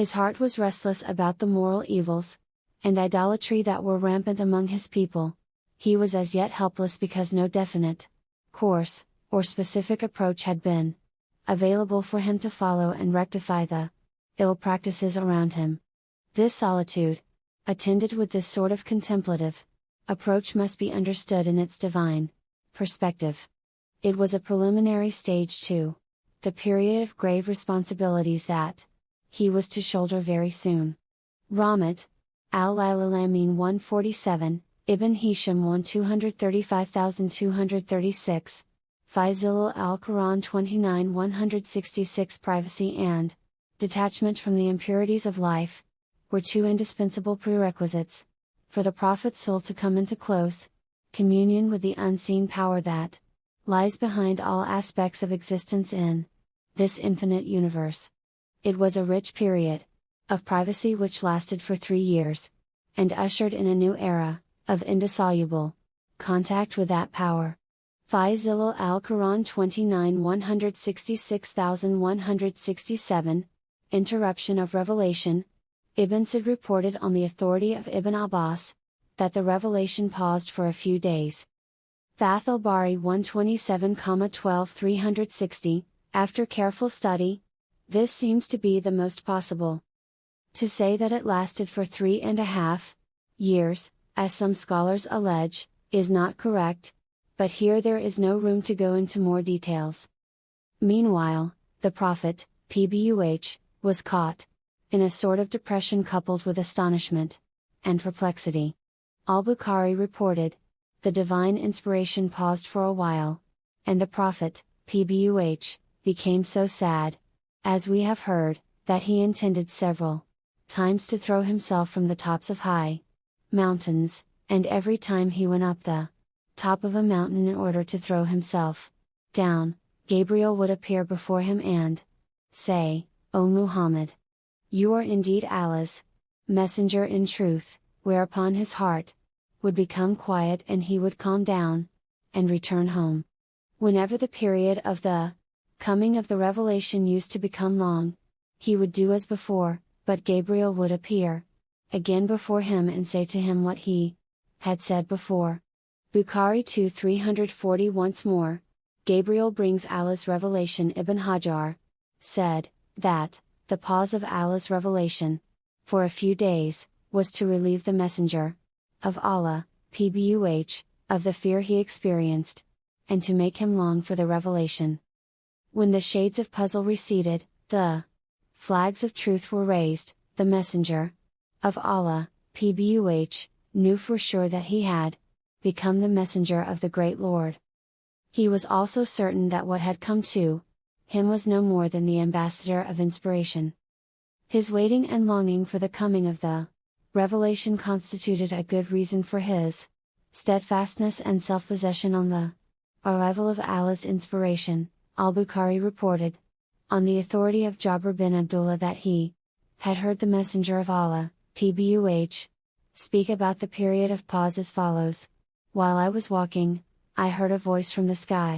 His heart was restless about the moral evils and idolatry that were rampant among his people. He was as yet helpless because no definite course or specific approach had been available for him to follow and rectify the ill practices around him. This solitude, attended with this sort of contemplative approach, must be understood in its divine perspective. It was a preliminary stage to the period of grave responsibilities that he was to shoulder very soon. Rahmat al-Alamin 147, Ibn Hisham 235,236, Faisal al-Quran 29,166. Privacy and detachment from the impurities of life were two indispensable prerequisites for the Prophet's soul to come into close communion with the unseen power that lies behind all aspects of existence in this infinite universe. It was a rich period of privacy which lasted for 3 years, and ushered in a new era of indissoluble contact with that power. Faisal al-Quran 29,166,167, Interruption of Revelation. Ibn Sa'd reported on the authority of Ibn Abbas that the revelation paused for a few days. Fath al-Bari 127,12 360, after careful study, this seems to be the most possible. To say that it lasted for 3.5 years, as some scholars allege, is not correct, but here there is no room to go into more details. Meanwhile, the Prophet, PBUH, was caught in a sort of depression coupled with astonishment and perplexity. Al-Bukhari reported, the divine inspiration paused for a while, and the Prophet, PBUH, became so sad, as we have heard, that he intended several times to throw himself from the tops of high mountains, and every time he went up the top of a mountain in order to throw himself down, Gabriel would appear before him and say, "O Muhammad, you are indeed Allah's messenger in truth," whereupon his heart would become quiet and he would calm down and return home. Whenever the period of the coming of the revelation used to become long, he would do as before, but Gabriel would appear again before him and say to him what he had said before. Bukhari 2:340. Once more, Gabriel brings Allah's revelation. Ibn Hajar said that the pause of Allah's revelation for a few days was to relieve the messenger of Allah, PBUH, of the fear he experienced, and to make him long for the revelation. When the shades of puzzle receded, the flags of truth were raised, the messenger of Allah, PBUH, knew for sure that he had become the messenger of the great Lord. He was also certain that what had come to him was no more than the ambassador of inspiration. His waiting and longing for the coming of the revelation constituted a good reason for his steadfastness and self-possession on the arrival of Allah's inspiration. Al-Bukhari reported, on the authority of Jabir bin Abdullah, that he had heard the messenger of Allah, PBUH, speak about the period of pause as follows: "While I was walking, I heard a voice from the sky,